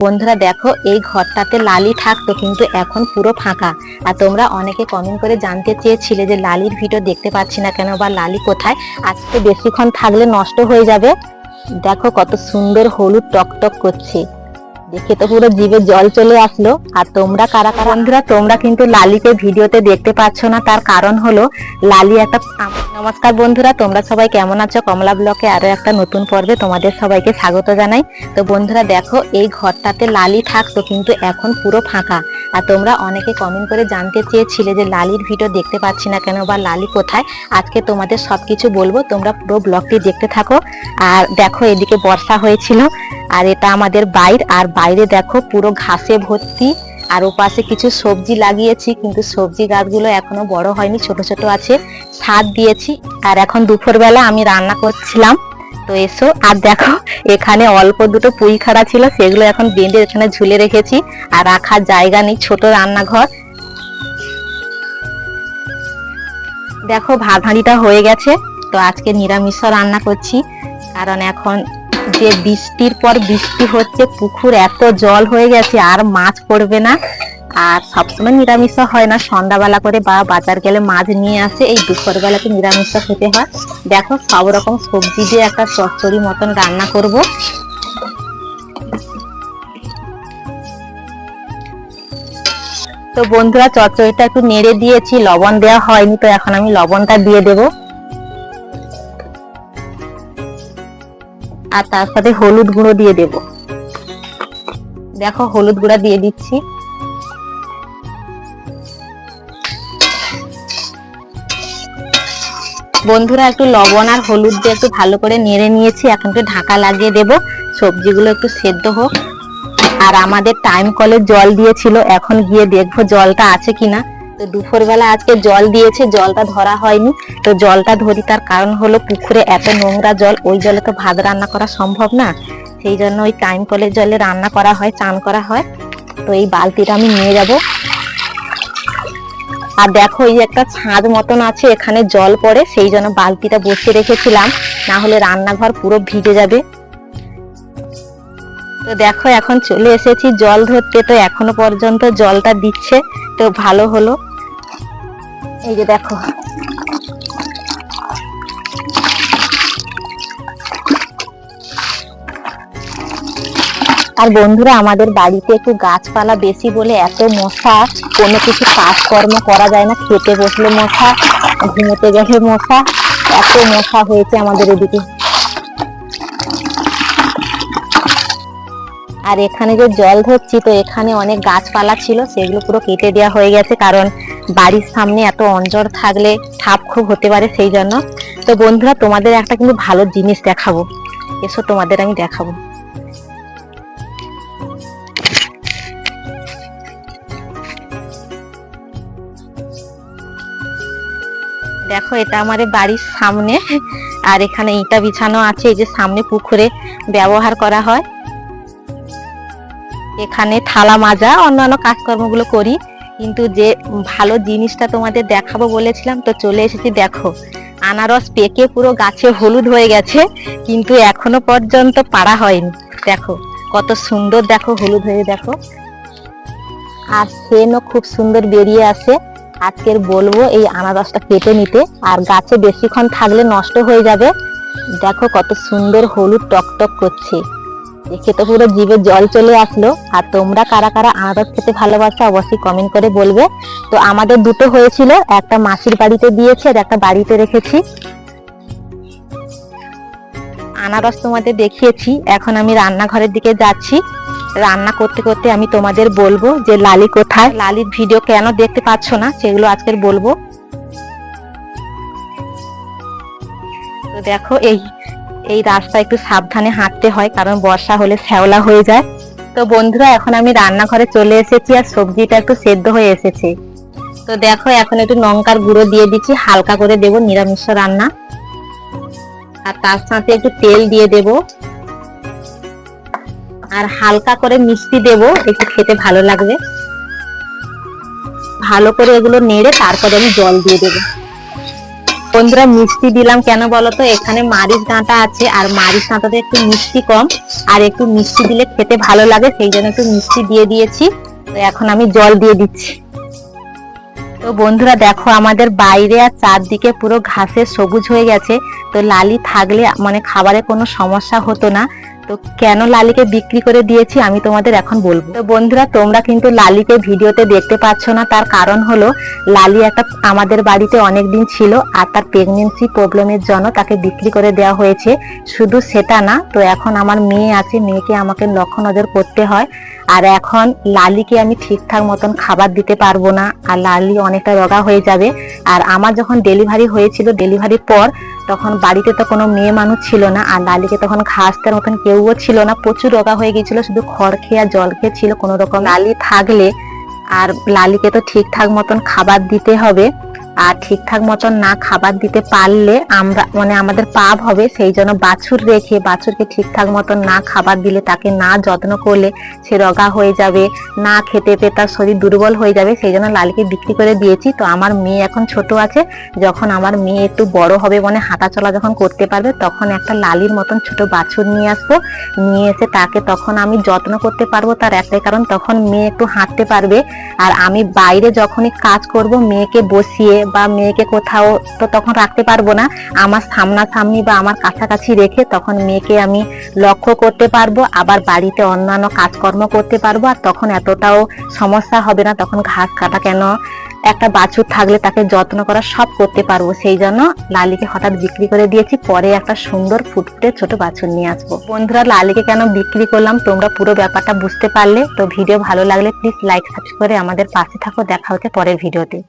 বন্ধুরা দেখো, এই ঘরটাতে লালি থাকতো কিন্তু এখন পুরো ফাঁকা। আর তোমরা অনেকে কমেন্ট করে জানতে চেয়েছিলে যে লালির ভিডিও দেখতে পাচ্ছি না কেন, বা লালি কোথায়। আজকে বেশিক্ষণ থাকলে নষ্ট হয়ে যাবে। দেখো কত সুন্দর হলুদ টকটক করছে, দেখে তো পুরো জিভে জল চলে আসলো। আর তোমরা কারা কারা বন্ধুরা তোমরা কিন্তু লালিকে ভিডিওতে দেখতে পাচ্ছ না, তার কারণ হলো লালি একটা। নমস্কার বন্ধুরা, তোমরা সবাই কেমন আছো? কমলা ব্লকে আরো একটা নতুন পর্বে তোমাদের সবাইকে স্বাগত জানাই। তো বন্ধুরা দেখো, এই ঘরটাতে লালি থাকতো কিন্তু এখন পুরো ফাঁকা। আর তোমরা অনেকে কমেন্ট করে জানতে চেয়েছিলে যে লালির ভিডিও দেখতে পাচ্ছি না কেন, বা লালি কোথায়। আজকে তোমাদের সবকিছু বলবো, তোমরা পুরো ব্লগটি দেখতে থাকো। আর দেখো, এদিকে বর্ষা হয়েছিল, আর এটা আমাদের বাইর। আর বাইরে দেখো পুরো ঘাসে ভর্তি। আর ওপাশে কিছু সবজি লাগিয়েছি, কিন্তু সবজি গাছগুলো এখনো বড় হয়নি, ছোট ছোট আছে। সার দিয়েছি। আর এখন দুপুরবেলা আমি রান্না করছিলাম, তো এসো। আর দেখো, এখানে অল্প দুটো পুঁই খাড়া ছিল, সেগুলো এখন বেঁধে এখানে ঝুলে রেখেছি। আর রাখার জায়গা নেই, ছোট রান্নাঘর। দেখো, ভাত হাঁড়িটা হয়ে গেছে। তো আজকে নিরামিষ রান্না করছি, কারণ এখন যে বৃষ্টির পর বৃষ্টি হচ্ছে, পুকুর এত জল হয়ে গেছে, আর মাছ পড়বে না। আর সবসময় নিরামিষ হয় না, সন্ধ্যাবেলা করে বা বাজার গেলে মাছ নিয়ে আসে, এই দুপুর বেলাতে নিরামিষ খেতে হয়। দেখো, সব রকম সবজি দিয়ে একটা চচ্চড়ি মতন রান্না করব। তো বন্ধুরা, চচ্চড়িটা একটু নেড়ে দিয়েছি, লবণ দেওয়া হয়নি, তো এখন আমি লবণটা দিয়ে দেবো। আর তার সাথে হলুদ গুঁড়ো দিয়ে দেব। দেখো, হলুদ গুঁড়া দিয়ে দিচ্ছি। বন্ধুরা, একটু লবণ আর হলুদ দিয়ে একটু ভালো করে নেড়ে নিয়েছি। এখন একটু ঢাকা লাগিয়ে দেব, সবজিগুলো একটু সেদ্ধ হোক। আর আমাদের টাইম কলের জল দিয়েছিল, এখন গিয়ে দেখবো জলটা আছে কিনা। তো দুপুরবেলা আজকে জল দিয়েছে, জলটা ধরা হয়নি। তো জলটা ধরি, তার কারণ হলো পুকুরে এত নোংরা জল, ওই জলে তো ভাত রান্না করা সম্ভব না। সেই জন্য ওই টাইম কলের জলে রান্না করা হয়, চান করা হয়। তো এই বালতিটা আমি নিয়ে যাব। আর দেখো, এই একটা ছাদ মতন আছে, এখানে জল পড়ে, সেই জন্য বালতিটা বসিয়ে রেখেছিলাম, না হলে রান্নাঘর পুরো ভিজে যাবে। তো দেখো, এখন চলে এসেছি জল ধরতে। তো এখনো পর্যন্ত জলটা দিচ্ছে, তো ভালো হলো। এই যে দেখো, আর বন্ধুরা, আমাদের বাড়িতে একটু গাছপালা বেশি বলে এত মশা, কোনো কিছু কাজকর্ম করা যায় না। খেতে বসলে মশা, ঘুমোতে গেলে মশা, এত মশা হয়েছে আমাদের এদিকে। আর এখানে যে জল ধরছি, তো এখানে অনেক গাছপালা ছিল, সেগুলো পুরো কেটে দেওয়া হয়ে গেছে, কারণ বাড়ির সামনে এত অঞ্জর থাকলে সাপ খুব হতে পারে, সেই জন্য। তো বন্ধুরা, তোমাদের একটা কিন্তু ভালো জিনিস দেখাবো, এসো তোমাদের আমি দেখাবো। দেখো, এটা আমাদের বাড়ির সামনে, আর এখানে ইটা বিছানো আছে। এই যে সামনে পুকুরে ব্যবহার করা হয়, এখানে থালা মাজা অন্যান্য কাজকর্মগুলো করি। কিন্তু যে ভালো জিনিসটা তোমাদের দেখাবো বলেছিলাম, তো চলে এসেছি। দেখো, আনারস পেকে পুরো গাছে হলুদ হয়ে গেছে, কিন্তু এখনো পর্যন্ত পাড়া হয়নি। দেখো কত সুন্দর, দেখো হলুদ হয়ে, দেখো। আর সেনও খুব সুন্দর বেরিয়ে আসে। আজকের বলবো এই আনারসটা কেটে নিতে, আর গাছে বেশিক্ষণ থাকলে নষ্ট হয়ে যাবে। দেখো কত সুন্দর হলুদ টকটক করছে, দেখে তো পুরো জিভে জল চলে আসলো। আর তোমরা কারা কারা আনারস খেতে ভালোবাসো অবশ্যই কমেন্ট করে বলবে। তো আমাদের দুটো হয়েছিল, একটা মাসির বাড়িতে দিয়েছে, আর একটা বাড়িতে রেখেছি। আনারস তোমাদের দেখিয়েছি, এখন আমি রান্নাঘরের দিকে যাচ্ছি। রান্না করতে করতে আমি তোমাদের বলবো যে লালি কোথায়, লালির ভিডিও কেন দেখতে পাচ্ছ না, সেগুলো আজকের বলবো। তো দেখো, এই রাস্তা একটু সাবধানে হাঁটতে হয়, কারণ বর্ষা হলে শ্যাওলা হয়ে যায়। তো বন্ধুরা, এখন আমি রান্নাঘরে চলে এসেছি, আর সবজিটা একটু সেদ্ধ হয়ে এসেছে। তো দেখো, এখন একটু লঙ্কার গুঁড়ো দিয়ে দিচ্ছি, হালকা করে দেবো, নিরামিষ রান্না। আর তার সাথে একটু তেল দিয়ে দেব, আর হালকা করে মিষ্টি দেব, একটু খেতে ভালো লাগবে। ভালো করে এগুলো নেড়ে তারপরে আমি জল দিয়ে দেবো। বন্ধুরা মিষ্টি দিলাম কেন বলতো, এখানে মারিচ ডাঁটা আছে আর মারিচ ডাঁটাতে একটু মিষ্টি কম, আর একটু মিষ্টি দিলে খেতে ভালো লাগে, সেই জন্য একটু মিষ্টি দিয়ে দিয়েছি। তো এখন আমি জল দিয়ে দিচ্ছি। তো বন্ধুরা দেখো আমাদের বাইরে আর চারদিকে পুরো ঘাসে সবুজ হয়ে গেছে। তো লালি থাকলে মানে খাবারে কোনো সমস্যা হতো না। তো কেন লালিকে বিক্রি করে দিয়েছি আমি তোমাদের এখন বলবো। তো বন্ধুরা তোমরা কিন্তু লালিকে ভিডিওতে দেখতে পাচ্ছ না, তার কারণ হলো লালি একটা আমাদের বাড়িতে অনেকদিন ছিল আর তার প্রেগনেন্সি প্রবলেমের জন্য তাকে বিক্রি করে দেওয়া হয়েছে। শুধু সেটা না, তো এখন আমার মেয়ে আছে, মেয়েকে আমাকে লক্ষ্য নজর করতে হয়। আর এখন লালিকে আমি ঠিকঠাক মতন খাবার দিতে পারবো না, আর লালি অনেকটা রোগা হয়ে যাবে। আর আমার যখন ডেলিভারি হয়েছিল, ডেলিভারির পর তখন বাড়িতে তো কোনো মেয়ে মানুষ ছিল না, আর লালিকে তখন ঘাস দেওয়ার মতন কেউও ছিল না, প্রচুর রোগা হয়ে গেছিল, শুধু খড় খেয়ে আর জল খেয়ে ছিল কোনো রকম। লালি থাকলে আর লালিকে তো ঠিকঠাক মতন খাবার দিতে হবে, আর ঠিকঠাক মতন না খাবার দিতে পারলে আমরা মানে আমাদের পাপ হবে। সেই জন্য বাছুর রেখে বাছুরকে ঠিকঠাক মতন না খাবার দিলে, তাকে না যত্ন করলে সে রোগা হয়ে যাবে, না খেতে পেয়ে তার শরীর দুর্বল হয়ে যাবে। সেই জন্য লালিকে বিক্রি করে দিয়েছি। তো আমার মেয়ে এখন ছোট আছে, যখন আমার মেয়ে একটু বড় হবে মানে হাঁটা চলা যখন করতে পারবে, তখন একটা লালির মতন ছোট বাছুর নিয়ে আসবো, নিয়ে এসে তাকে তখন আমি যত্ন করতে পারবো। তার একটাই কারণ, তখন মেয়ে একটু হাঁটতে পারবে। আর আমি বাইরে যখনই কাজ করব মেয়েকে বসিয়ে বা মেয়েকে কোথাও তো তখন রাখতে পারবো না, আমার সামনাসামনি বা আমার কাছাকাছি রেখে তখন মেয়েকে আমি লক্ষ্য করতে পারবো, আবার বাড়িতে অন্যান্য কাজকর্ম করতে পারবো। আর তখন এতটাও সমস্যা হবে না, তখন ঘাস কাটা কেন একটা বাছুর থাকলে তাকে যত্ন করা সব করতে পারবো। সেই জন্য লালিকে হঠাৎ বিক্রি করে দিয়েছি, পরে একটা সুন্দর ফুটফুটে ছোট বাছুর নিয়ে আসবো। বন্ধুরা লালিকে কেন বিক্রি করলাম তোমরা পুরো ব্যাপারটা বুঝতে পারলে। তো ভিডিও ভালো লাগলে প্লিজ লাইক সাবস্ক্রাইব করে আমাদের পাশে থাকো। দেখা হচ্ছে পরের ভিডিওতে।